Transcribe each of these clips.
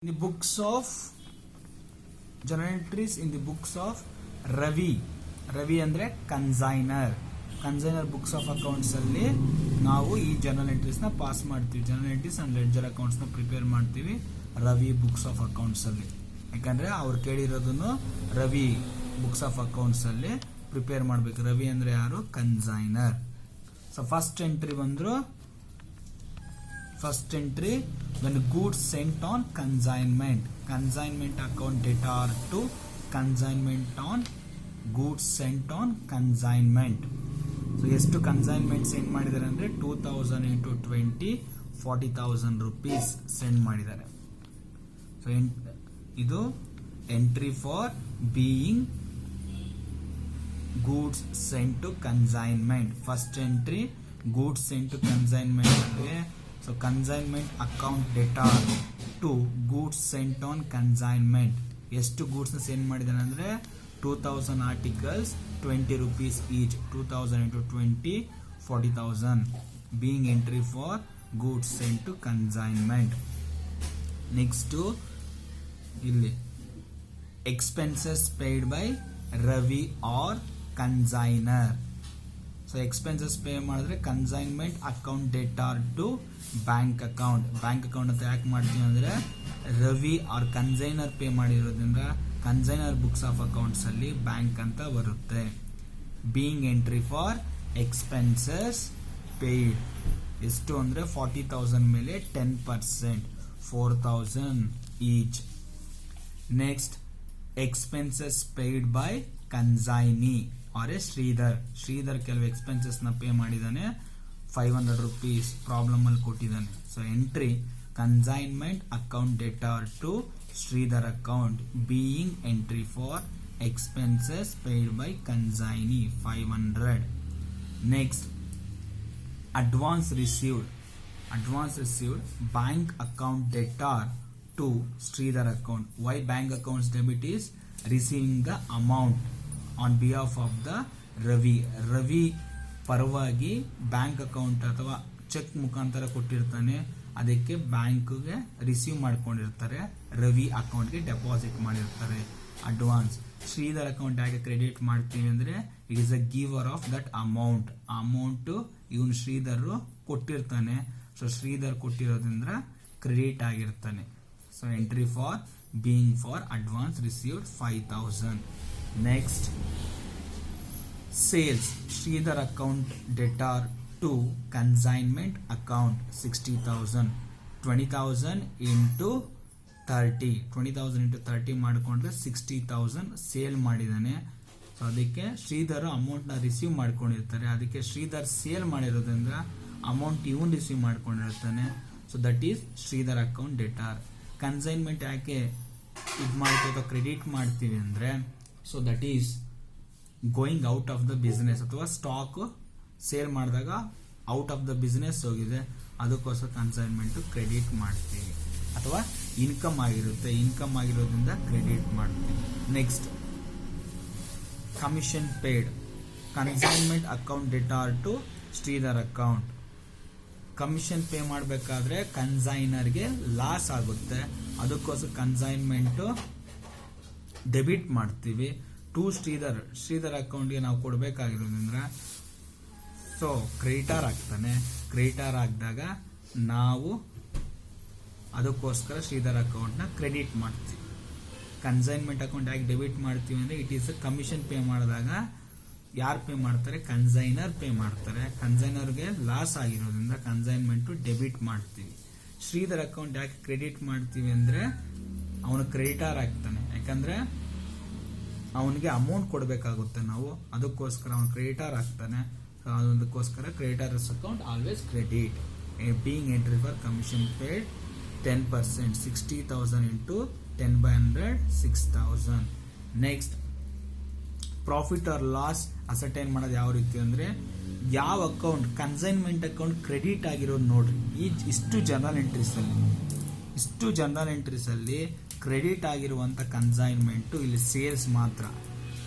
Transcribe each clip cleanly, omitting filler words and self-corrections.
In the books of journal entries in the books of Ravi ಅಂದ್ರೆ consignor books of accounts ಅಲ್ಲಿ ನಾವು ಈ journal entries ನ pass ಮಾಡ್ತೀವಿ. Journal entries and ledger accounts ನ prepare ಮಾಡ್ತೀವಿ ರವಿ ಬುಕ್ಸ್ ಆಫ್ ಅಕೌಂಟ್ಸ್ ಅಲ್ಲಿ. ಯಾಕಂದ್ರೆ ಅವ್ರು ಕೇಳಿರೋದನ್ನು ರವಿ ಬುಕ್ಸ್ ಆಫ್ ಅಕೌಂಟ್ಸ್ ಅಲ್ಲಿ ಪ್ರಿಪೇರ್ ಮಾಡ್ಬೇಕು. ರವಿ ಅಂದ್ರೆ ಯಾರು? ಕನ್ಸೈನರ್. ಸೊ ಫಸ್ಟ್ ಎಂಟ್ರಿ ಬಂದ್ರು, first entry when goods sent on consignment account debtor to consignment on goods sent on consignment. So ಎಷ್ಟು ಕನ್ಸೈನ್ಮೆಂಟ್ ಸೆಂಡ್ ಮಾಡಿದ್ದಾರೆ ಅಂದ್ರೆ 2000 into 20 40,000 rupees ಸೆಂಡ್ ಮಾಡಿದ್ದಾರೆ. ಸೊ ಇದು entry for being goods sent to consignment. First entry goods sent to consignment ಅಂದ್ರೆ so consignment account data to goods sent on consignment. ಎಷ್ಟು goods send ಮಾಡಿದಾನೆ ಅಂದ್ರೆ 2000 articles 20 rupees each. 2000 into 20 40,000 being entry for goods sent to consignment. Next ಇಲ್ಲಿ expenses paid by Ravi or consignor. So expenses pay ಮಾಡಿದ್ರೆ consignment account debtor to bank account ಅಂತ ಯಾಕೆ ಮಾಡ್ತೀವಿ ಅಂದ್ರೆ Ravi or consignor pay ಮಾಡಿರೋದ್ರಿಂದ consignor books of accounts ಅಲ್ಲಿ bank ಅಂತ ಬರುತ್ತೆ. Being entry for expenses paid ಎಷ್ಟು ಅಂದ್ರೆ 40,000 ಮೇಲೆ 10% 4,000 each. Next expenses paid by consignee or a Shridhar ಕೆಲವು ಎಕ್ಸ್ಪೆನ್ಸಸ್ ನ ಪೇ ಮಾಡಿದಾನೆ 500 rupees ಪ್ರಾಬ್ಲಮ್ ಅಲ್ಲಿ ಕೊಟ್ಟಿದ್ದಾನೆ. So entry consignment account debtor to Sridhar account being entry for expenses paid by consignee 500. Next advance received bank account debtor to Sridhar account. Why bank accounts debit is receiving the amount on behalf of the Ravi ಪರವಾಗಿ bank account ಅಥವಾ check ಮುಖಾಂತರ ಕೊಟ್ಟಿರ್ತಾನೆ, ಅದಕ್ಕೆ ಬ್ಯಾಂಕ್ಗೆ receive ಮಾಡ್ಕೊಂಡಿರ್ತಾರೆ, ರವಿ ಅಕೌಂಟ್ಗೆ deposit ಮಾಡಿರ್ತಾರೆ advance. Shridhar account ಯಾಕೆ ಕ್ರೆಡಿಟ್ ಮಾಡ್ತೀವಿ ಅಂದ್ರೆ it is a giver of that amount ಇವನು ಶ್ರೀಧರ್ ಕೊಟ್ಟಿರ್ತಾನೆ. ಸೊ ಶ್ರೀಧರ್ ಕೊಟ್ಟಿರೋದ್ರಿಂದ ಕ್ರೆಡಿಟ್ ಆಗಿರ್ತಾನೆ. So entry for being for advance received 5,000. Next sales Sridhar account debtor to consignment account 60,000. 20,000 into 30 20,000 into 30 ಮಾಡಿಕೊಂಡ್ರೆ 60,000 ಸೇಲ್ ಮಾಡಿದಾನೆ. ಸೊ ಅದಕ್ಕೆ ಶ್ರೀಧರ್ ಅಮೌಂಟ್ ನ ರಿಸೀವ್ ಮಾಡ್ಕೊಂಡಿರ್ತಾರೆ, ಅದಕ್ಕೆ ಶ್ರೀಧರ್ ಸೇಲ್ ಮಾಡಿರೋದ್ರಿಂದ ಅಮೌಂಟ್ ಇವನ್ ರಿಸೀವ್ ಮಾಡ್ಕೊಂಡಿರ್ತಾನೆ. So that is Shridhar account debtor. Consignment ಯಾಕೆ ಇದು ಮಾಡ್ತೀವಿ ಅಥವಾ ಕ್ರೆಡಿಟ್ ಮಾಡ್ತೀವಿ ಅಂದ್ರೆ so that is going out of the business ಅಥವಾ ಸ್ಟಾಕ್ ಸೇಲ್ ಮಾಡಿದಾಗ ಔಟ್ ಆಫ್ ದ ಬಿಸ್ನೆಸ್ ಹೋಗಿದೆ, ಅದಕ್ಕೋಸ್ಕರ ಕನ್ಸೈನ್ಮೆಂಟ್ ಕ್ರೆಡಿಟ್ ಮಾಡ್ತೀವಿ. ಅಥವಾ ಇನ್ಕಮ್ ಆಗಿರೋದ್ರಿಂದ ಕ್ರೆಡಿಟ್ ಮಾಡ್ತೀವಿ. Next commission paid consignment account debtor to Sridhar account. Commission pay ಮಾಡಬೇಕಾದ್ರೆ ಕನ್ಸೈನರ್ಗೆ ಲಾಸ್ ಆಗುತ್ತೆ, ಅದಕ್ಕೋಸ್ಕರ ಕನ್ಸೈನ್ಮೆಂಟ್ ಡೆಬಿಟ್ ಮಾಡ್ತೀವಿ ಟು ಶ್ರೀಧರ್ ಅಕೌಂಟ್ಗೆ ನಾವು ಕೊಡಬೇಕಾಗಿರೋದ್ರಿಂದ ಸೊ ಕ್ರೆಡಿಟಾರ್ ಆಗ್ತಾನೆ. ಕ್ರೆಡಿಟಾರ್ ಆಗಿದಾಗ ನಾವು ಅದಕ್ಕೋಸ್ಕರ ಶ್ರೀಧರ್ ಅಕೌಂಟ್ನ ಕ್ರೆಡಿಟ್ ಮಾಡ್ತೀವಿ. ಕನ್ಸೈನ್ಮೆಂಟ್ ಅಕೌಂಟ್ ಯಾಕೆ ಡೆಬಿಟ್ ಮಾಡ್ತೀವಿ ಅಂದ್ರೆ ಇಟ್ ಈಸ್ ಕಮಿಷನ್ ಪೇ ಮಾಡಿದಾಗ ಯಾರು ಪೇ ಮಾಡ್ತಾರೆ? ಕನ್ಸೈನರ್ ಪೇ ಮಾಡ್ತಾರೆ. ಕನ್ಸೈನರ್ಗೆ ಲಾಸ್ ಆಗಿರೋದ್ರಿಂದ ಕನ್ಸೈನ್ಮೆಂಟ್ ಡೆಬಿಟ್ ಮಾಡ್ತೀವಿ. ಶ್ರೀಧರ್ ಅಕೌಂಟ್ ಯಾಕೆ ಕ್ರೆಡಿಟ್ ಮಾಡ್ತೀವಿ ಅಂದ್ರೆ ಅವನು ಕ್ರೆಡಿಟಾರ್ ಆಗ್ತಾನೆ, ಯಾಕಂದ್ರೆ ಅವನಿಗೆ ಅಮೌಂಟ್ ಕೊಡಬೇಕಾಗುತ್ತೆ ನಾವು, ಅದಕ್ಕೋಸ್ಕರ ಅವನು ಕ್ರೆಡಿಟಾರ್ ಆಗ್ತಾನೆ. ಅದಕ್ಕೋಸ್ಕರ creditors account always credit. Being entry for commission paid 10% 60,000 into 10/100 6,000. Next profit or loss ascertain ಮಾಡೋದು ಯಾವ ರೀತಿ ಅಂದ್ರೆ ಯಾವ ಅಕೌಂಟ್ ಕನ್ಸೈನ್ಮೆಂಟ್ ಅಕೌಂಟ್ ಕ್ರೆಡಿಟ್ ಆಗಿರೋದು ನೋಡ್ರಿ. ಇಷ್ಟು ಜರ್ನಲ್ ಎಂಟ್ರೀಸ್ ಅಲ್ಲಿ ಕ್ರೆಡಿಟ್ ಆಗಿರುವಂತ ಕನ್ಸೈನ್ಮೆಂಟ್ ಇಲ್ಲಿ ಸೇಲ್ಸ್ ಮಾತ್ರ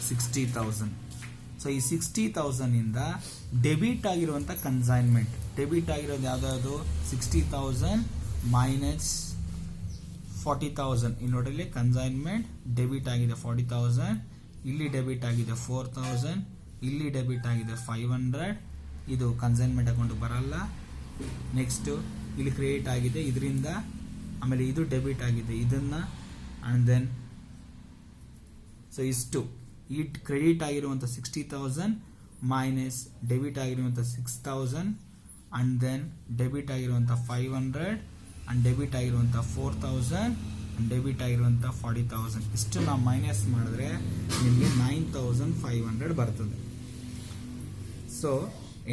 60,000. ಸೊ ಈ 60,000 ಇಂದ ಡೆಬಿಟ್ ಆಗಿರುವಂತ ಡೆಬಿಟ್ ಆಗಿರೋದು ಯಾವ್ದಾದ್ರು 60,000 minus 40,000 ಇಲ್ಲಿ ನೋಡ್ರಿ ಕನ್ಸೈನ್ಮೆಂಟ್ ಡೆಬಿಟ್ ಆಗಿದೆ 40,000, ಇಲ್ಲಿ ಡೆಬಿಟ್ ಆಗಿದೆ 4,000, ಇಲ್ಲಿ ಡೆಬಿಟ್ ಆಗಿದೆ 500. ಇದು ಕನ್ಸೈನ್ಮೆಂಟ್ ಅಕೌಂಟ್ ಬರಲ್ಲ. ನೆಕ್ಸ್ಟ್ ಇಲ್ಲಿ ಕ್ರೆಡಿಟ್ ಆಗಿದೆ ಇದರಿಂದ, ಆಮೇಲೆ ಇದು ಡೆಬಿಟ್ ಆಗಿದೆ ಇದನ್ನ, ಅಂಡ್ ದೆನ್ ಸೊ ಇಷ್ಟು ಈ ಕ್ರೆಡಿಟ್ ಆಗಿರುವಂಥ 60,000 ಮೈನಸ್ ಡೆಬಿಟ್ ಆಗಿರುವಂಥ 6,000 ಅಂಡ್ ದೆನ್ ಡೆಬಿಟ್ ಆಗಿರುವಂಥ 500 ಅಂಡ್ ಡೆಬಿಟ್ ಆಗಿರುವಂಥ 4,000 ಅಂಡ್ ಡೆಬಿಟ್ ಆಗಿರುವಂಥ 40,000. ಇಷ್ಟು ನಾವು ಮೈನಸ್ ಮಾಡಿದ್ರೆ ನಿಮಗೆ 9,500 ಬರ್ತದೆ. ಸೊ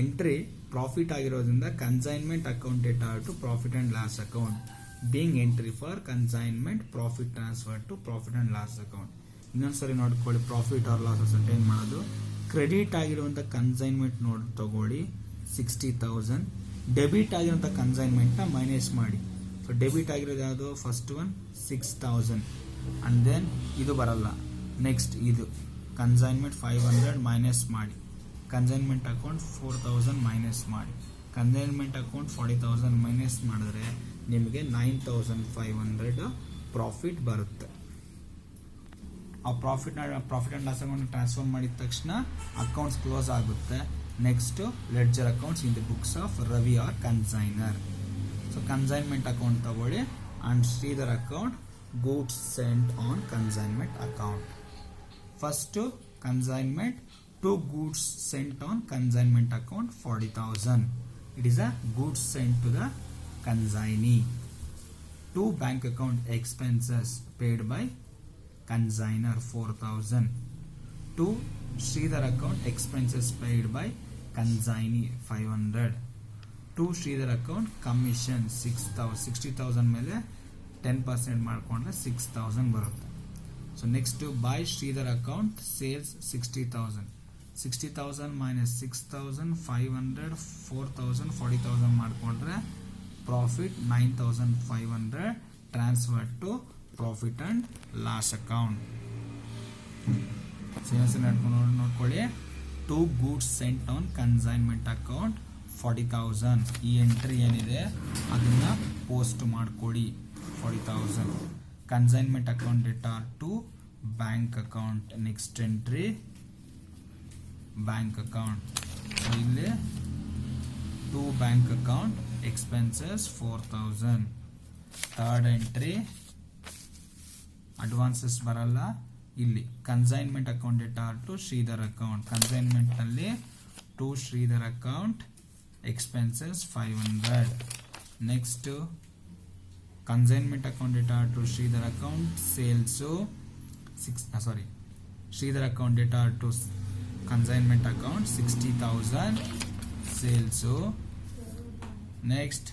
ಎಂಟ್ರಿ ಪ್ರಾಫಿಟ್ ಆಗಿರೋದ್ರಿಂದ consignment account data to profit and loss account being entry for consignment profit transfer to profit and loss account. ಇನ್ನೊಂದ್ಸರಿ ನೋಡ್ಕೊಳ್ಳಿ ಪ್ರಾಫಿಟ್ ಆರ್ ಲಾಸ್ ಅಸರ್ಟೈನ್ ಮಾಡೋದು. ಕ್ರೆಡಿಟ್ ಆಗಿರುವಂಥ ಕನ್ಸೈನ್ಮೆಂಟ್ ನೋಡಿ ತಗೊಳ್ಳಿ 60,000, ಡೆಬಿಟ್ ಆಗಿರುವಂಥ ಕನ್ಸೈನ್ಮೆಂಟ್ನ ಮೈನಸ್ ಮಾಡಿ. ಸೊ ಡೆಬಿಟ್ ಆಗಿರೋದು ಯಾವುದು, ಫಸ್ಟ್ ಒನ್ 6,000 ಅಂಡ್ ದೆನ್ ಇದು ಬರಲ್ಲ. ನೆಕ್ಸ್ಟ್ ಇದು ಕನ್ಸೈನ್ಮೆಂಟ್ 500 ಮೈನಸ್ ಮಾಡಿ, ಕನ್ಸೈನ್ಮೆಂಟ್ ಅಕೌಂಟ್ 4,000 ಮೈನಸ್ ಮಾಡಿ, ಕನ್ಸೈನ್ಮೆಂಟ್ ಅಕೌಂಟ್ 40,000 ಮೈನಸ್ ಮಾಡಿದ್ರೆ ನಿಮಗೆ 9,500 ಪ್ರಾಫಿಟ್ ಬರುತ್ತೆ. ಆ profit and loss account transfer ಮಾಡಿದ ತಕ್ಷಣ ಅಕೌಂಟ್ಸ್ ಕ್ಲೋಸ್ ಆಗುತ್ತೆ. Next ledger accounts in the books of Ravi or consignor. So consignment account ತಗೊಳ್ಳಿ and Shridhar account goods sent on consignment account. First consignment to goods sent on consignment account 40,000. It is a goods sent to the consignee. 2 bank account expenses paid by consignor 4,000. 2 Sridhar account expenses paid by consignee 500. 2 Sridhar account commission 60,000 ಮೇಲೆ 10% ಮಾಡ್ಕೊಂಡ್ರೆ 6,000 ಬರುತ್ತೆ. So next by Sridhar account sales 60,000. 60,000 minus 6,000, 500, 4,000, 40,000 ಮಾಡ್ಕೊಂಡ್ರೆ profit 9,500 transfer to profit and loss account. ನೋಡ್ಕೊಳ್ಳಿ 2 goods sent on consignment account 40,000. ಈ entry ಏನಿದೆ ಅದನ್ನ post ಮಾಡ್ಕೊಡಿ 40,000. Consignment account data to bank account. Next entry bank account. ಇಲ್ಲಿ 2 bank account expenses 4,000. Third entry advances ಬರಲ್ಲ. ಇಲ್ಲಿ consignment account data to Sridhar account. Consignment ನಲ್ಲಿ to Sridhar account expenses 500. Next consignment account data to Sridhar account sales Sridhar account data to consignment account 60,000 sales. Next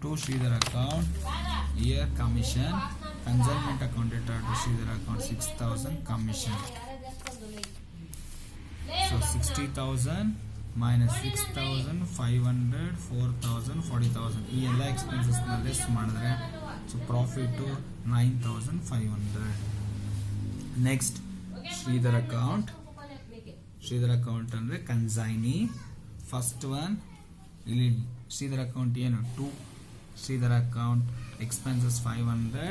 to Sridhar account here commission. Consignment account data to Sridhar account 6,000 commission. So 60,000 minus 6,000, 500, 4,000, 40,000 ಈ ಎಲ್ಲ expenses ನ less ಮಾಡಿದ್ರೆ so profit 9,500. Next Sridhar account. Sridhar account ಅಂದ್ರೆ consignee. First one ಇಲ್ಲಿ Sridhar account ಏನು 2 Sridhar account expenses 500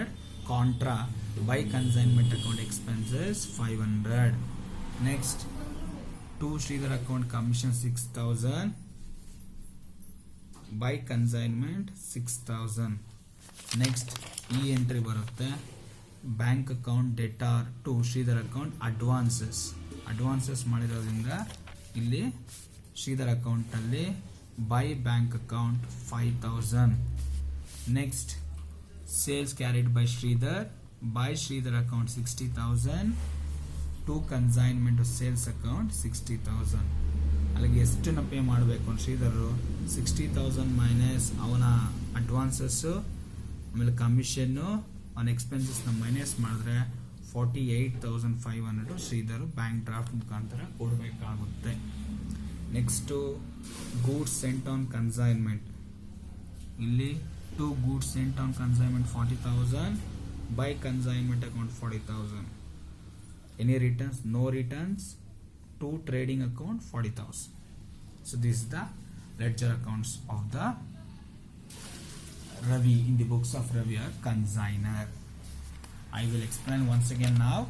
contra by consignment account expenses 500. Next 2 Sridhar account commission 6,000 by consignment 6,000. Next ಈ entry ಬರುತ್ತೆ bank account data to Sridhar account advances ಮಾಡಿರೋದ್ರಿಂದ ಇಲ್ಲಿ Sridhar account ಅಲ್ಲಿ by bank account 5,000. Next sales carried by Sridhar account 60,000 to consignment sales account 60,000. ಅಲ್ಲಿಗೆ ಎಷ್ಟನ್ನು pay ಮಾಡಬೇಕು Sridhar 60,000 minus ಅವನ advances ಆಮೇಲೆ commission ಅವನ ಎಕ್ಸ್ಪೆನ್ಸಸ್ನ ಮೈನಸ್ ಮಾಡಿದ್ರೆ 48,500 ಶ್ರೀಧರ್ ಬ್ಯಾಂಕ್ ಡ್ರಾಫ್ಟ್ ಮುಖಾಂತರ ಕೊಡಬೇಕಾಗುತ್ತೆ. Next goods sent on consignment. ಇಲ್ಲಿ 2 goods sent on consignment 40,000 by consignment account 40,000. Any returns? No returns. 2 trading account 40,000. So this is the ledger accounts of the Ravi, in the books of Ravi are consigner. I will explain once again now.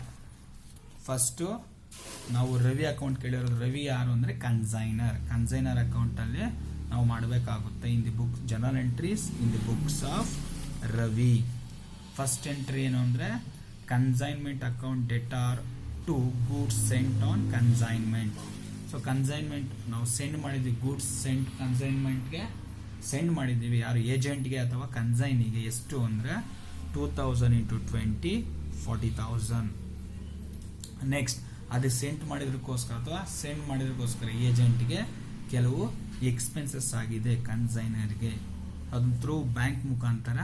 First, ನಾವು Ravi account ಕೇಳಿರೋದು. Ravi ಯಾರು ಅಂದರೆ consignor ಅಕೌಂಟಲ್ಲಿ ನಾವು ಮಾಡಬೇಕಾಗುತ್ತೆ. In the book journal entries in the books of Ravi. First entry ಏನು ಅಂದರೆ consignment account debtor to goods sent on consignment. So consignment ನಾವು send ಮಾಡಿದ್ವಿ, ಗೂಡ್ಸ್ ಸೆಂಟ್ ಕನ್ಸೈನ್ಮೆಂಟ್ಗೆ ಸೆಂಡ್ ಮಾಡಿದ್ದೀವಿ. ಯಾರು ಏಜೆಂಟ್ಗೆ ಅಥವಾ ಕನ್ಸೈನಿಗೆ. ಎಷ್ಟು ಅಂದರೆ 2000 ಇಂಟು 20 40,000. ನೆಕ್ಸ್ಟ್ ಅದು ಸೆಂಡ್ ಮಾಡಿದ್ರಕ್ಕೋಸ್ಕರ ಅಥವಾ ಸೆಂಡ್ ಮಾಡಿದ್ರಕ್ಕೋಸ್ಕರ ಏಜೆಂಟ್ಗೆ ಕೆಲವು ಎಕ್ಸ್ಪೆನ್ಸಸ್ ಆಗಿದೆ ಕನ್ಸೈನರ್ಗೆ, ಅದನ್ನ ಥ್ರೂ ಬ್ಯಾಂಕ್ ಮುಖಾಂತರ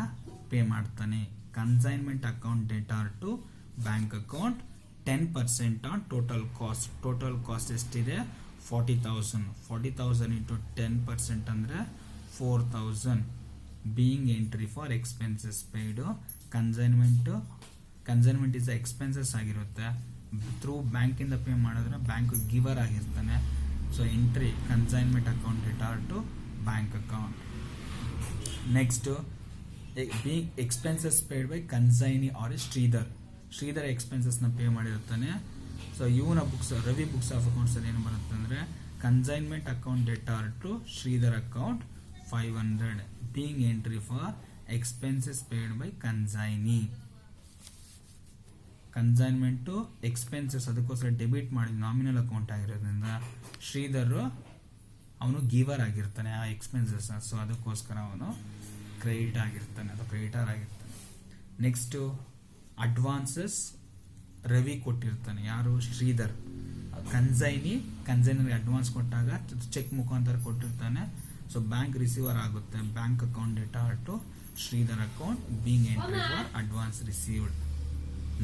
ಪೇ ಮಾಡ್ತಾನೆ. Consignment account debtor to bank account 10% on total cost. Total cost ಎಷ್ಟಿದೆ 40,000. 40,000 ಇಂಟು 10% ಅಂದರೆ 4,000. Being entry for expenses paid. Consignment is expenses ಆಗಿರುತ್ತೆ. ಥ್ರೂ ಬ್ಯಾಂಕಿಂದ ಪೇ ಮಾಡಿದ್ರೆ ಬ್ಯಾಂಕ್ ಗಿವರ್ ಆಗಿರ್ತಾನೆ. So entry consignment account debtor to bank account. Next being expenses paid by consignee or Shridhar ಎಕ್ಸ್ಪೆನ್ಸಸ್ನ pay ಮಾಡಿರ್ತಾನೆ. So ಇವನ books Ravi books of accounts ಅಲ್ಲಿ ಏನು ಬರುತ್ತೆ ಅಂದರೆ consignment account debtor to Sridhar account 500. Being entry for expenses paid by consignee. Consignment expenses ಅದಕ್ಕೋಸ್ಕರ debit ಮಾಡಿ nominal account ಆಗಿರೋದ್ರಿಂದ ಶ್ರೀಧರ್ ಅವನು ಗಿವರ್ ಆಗಿರ್ತಾನೆ ಆ ಎಕ್ಸ್ಪೆನ್ಸಸ್. ಸೊ ಅದಕ್ಕೋಸ್ಕರ ಅವನು ಕ್ರೆಡಿಟ್ ಆಗಿರ್ತಾನೆ ಅಥವಾ ಕ್ರೆಡಿಟರ್ ಆಗಿರ್ತಾನೆ. ನೆಕ್ಸ್ಟು ಅಡ್ವಾನ್ಸಸ್ ರವಿ ಕೊಟ್ಟಿರ್ತಾನೆ. ಯಾರು ಶ್ರೀಧರ್. ಕನ್ಸೈನರ್ಗೆ ಅಡ್ವಾನ್ಸ್ ಕೊಟ್ಟಾಗ ಚೆಕ್ ಮುಖಾಂತರ ಕೊಟ್ಟಿರ್ತಾನೆ. ಸೊ ಬ್ಯಾಂಕ್ ರಿಸೀವರ್ ಆಗುತ್ತೆ. Bank account debtor to Sridhar account being entry for advance received.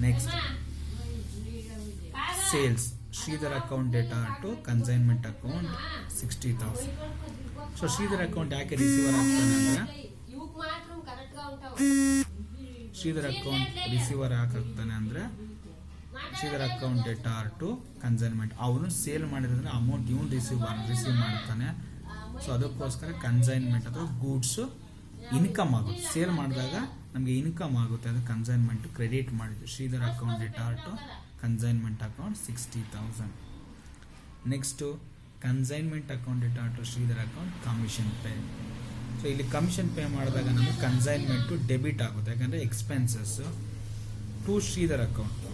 Next sales Sridhar account debtor to consignment account 60,000. So Sridhar account ಯಾಕೆ ರಿಸೀವರ್ ಆಗ್ತಾನೆ ಅಂದ್ರೆ ಶ್ರೀಧರ್ ಅಕೌಂಟ್ ರಿಸೀವರ್ ಯಾಕಾಗ್ತಾನೆ ಅಂದ್ರೆ Sridhar account debtor to consignment. ಅವನು ಸೇಲ್ ಮಾಡಿದ್ರೆ ಅಮೌಂಟ್ ಇವನು receive ಮಾಡ್ತಾನೆ. ಸೊ ಅದಕ್ಕೋಸ್ಕರ ಕನ್ಸೈನ್ಮೆಂಟ್ ಅಥವಾ ಗೂಡ್ಸ್ ಇನ್ಕಮ್ ಆಗುತ್ತೆ. ಸೇಲ್ ಮಾಡಿದಾಗ ನಮಗೆ ಇನ್ಕಮ್ ಆಗುತ್ತೆ. ಅದು ಕನ್ಸೈನ್ಮೆಂಟ್ ಕ್ರೆಡಿಟ್ ಮಾಡಿದ್ವಿ. Sridhar account debtor to consignment account 60,000. Next consignment account debtor to Sridhar account commission pay. So ಇಲ್ಲಿ ಕಮಿಷನ್ ಪೇ ಮಾಡಿದಾಗ ನಮಗೆ ಕನ್ಸೈನ್ಮೆಂಟು ಡೆಬಿಟ್ ಆಗುತ್ತೆ. ಯಾಕಂದರೆ ಎಕ್ಸ್ಪೆನ್ಸಸ್ ಟು ಶ್ರೀಧರ್ ಅಕೌಂಟು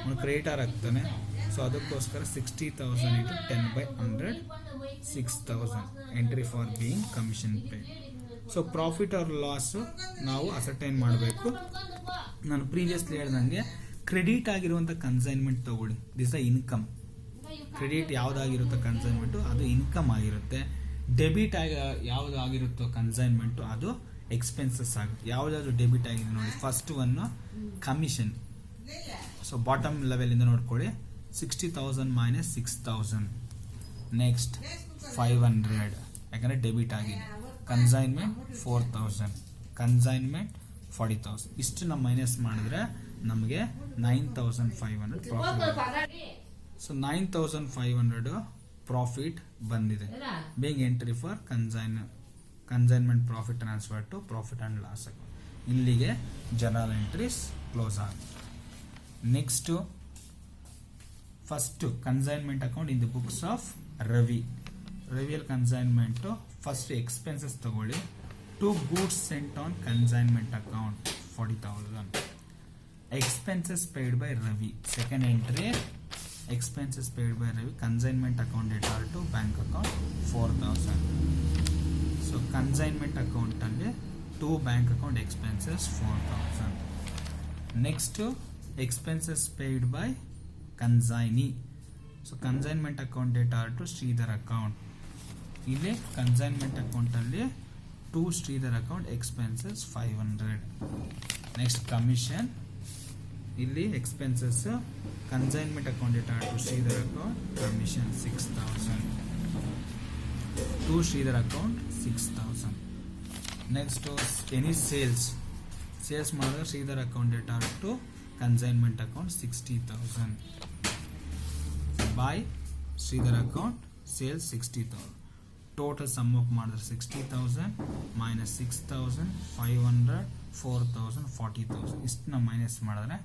ಅವನು ಕ್ರೆಡಿಟರ್ ಆಗ್ತಾನೆ. ಸೊ ಅದಕ್ಕೋಸ್ಕರ 60,000 into 10/100 6,000 entry for being commission pay. So profit or loss ನಾವು ascertain ಮಾಡಬೇಕು. ನಾನು ಪ್ರೀವಿಯಸ್ಲಿ ಹೇಳ್ದಂಗೆ ಕ್ರೆಡಿಟ್ ಆಗಿರುವಂಥ ಕನ್ಸೈನ್ಮೆಂಟ್ ತಗೊಳ್ಳಿ. This a income. ಕ್ರೆಡಿಟ್ ಯಾವುದಾಗಿರುತ್ತೋ ಕನ್ಸೈನ್ಮೆಂಟು ಅದು ಇನ್ಕಮ್ ಆಗಿರುತ್ತೆ. ಡೆಬಿಟ್ ಯಾವುದಾಗಿರುತ್ತೋ ಕನ್ಸೈನ್ಮೆಂಟು ಅದು ಎಕ್ಸ್ಪೆನ್ಸಸ್ ಆಗುತ್ತೆ. ಯಾವುದಾದ್ರು ಡೆಬಿಟ್ ಆಗಿದೆ ನೋಡಿ. First one commission. So bottom ಲೆವೆಲಿಂದ ನೋಡ್ಕೊಳ್ಳಿ. 60,000 ಮೈನಸ್ 6,000. ನೆಕ್ಸ್ಟ್ 500 ಯಾಕಂದರೆ ಡೆಬಿಟ್ ಆಗಿದೆ. ಕನ್ಸೈನ್ಮೆಂಟ್ 4,000. ಕನ್ಸೈನ್ಮೆಂಟ್ 40,000. ಇಷ್ಟನ್ನ ಮೈನಸ್ ಮಾಡಿದ್ರೆ ನಮಗೆ 9,500 ಪ್ರಾಫಿಟ್. ಸೊ 9,500 ಪ್ರಾಫಿಟ್ ಬಂದಿದೆ. Being entry for consignment profit transfer to profit and loss account. ಇಲ್ಲಿಗೆ ಜನರಲ್ ಎಂಟ್ರೀಸ್ ಕ್ಲೋಸ್ ಆಗುತ್ತೆ. Next first consignment account in the books of ರವಿಯಲ್ಲಿ consignment first expenses ತಗೊಳ್ಳಿ. 2 goods sent on consignment account 40,000. Expenses paid by Ravi. Second entry expenses paid by Ravi. Consignment account debtor to bank account 4,000. So consignment ಅಕೌಂಟಲ್ಲಿ 2 bank account expenses 4,000. Next expenses paid by consignee. So consignment account debtor to Sridhar account. ಇಲ್ಲಿ consignment ಅಕೌಂಟಲ್ಲಿ 2 Sridhar account expenses 500. Next commission. ಇಲ್ಲಿ expenses consignment account debtor to Sridhar account commission 6,000. 2 Sridhar account 6,000. Next any sales ಮಾಡಿದ್ರೆ Shridhar account debtor to consignment account 60,000. By Sridhar account sales 60,000. Total sum up ಮಾಡಿದ್ರೆ 60,000 minus 6,500 4,000 40,000 ಇಷ್ಟನ್ನ minus ಮಾಡಿದ್ರೆ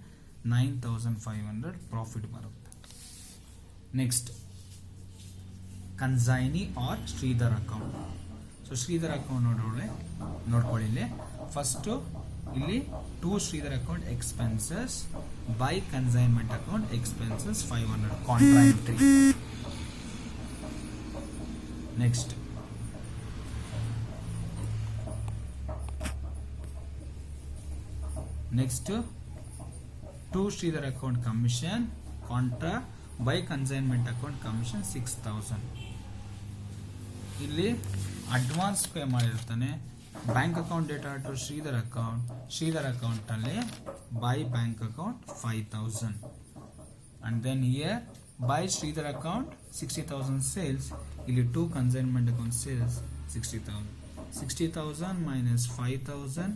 9,500 profit ಬರುತ್ತೆ. Next consignee or Shridhar account. So Sridhar account ನೋಡ್ಕೊಳ್ಳಿ ಇಲ್ಲಿ first ಇಲ್ಲಿ to Sridhar account expenses by consignment account expenses 500 contra entry. Next to Sridhar account commission contra by consignment account commission 6,000. ಇಲ್ಲಿ advance pay ಮಾಡಿರ್ತಾನೆ. Bank account data to Sridhar account ಅಲ್ಲಿ by bank account 5,000 and then here by Sridhar account 60,000 sales. ಇಲ್ಲಿ to consignment account sales 60,000 minus 5,000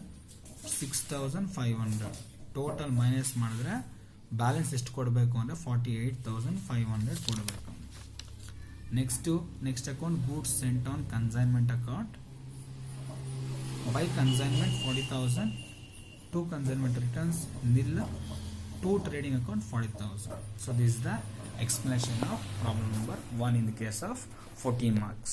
6,500 total minus ಮಾಡಿದ್ರೆ balance ಎಷ್ಟು ಕೊಡಬೇಕು ಅಂದರೆ 48,500 ಕೊಡಬೇಕು. Next account goods sent on consignment account by consignment 40,000 to consignment returns nil to trading account 40,000. So this is the explanation of problem number 1 in the case of 14 marks.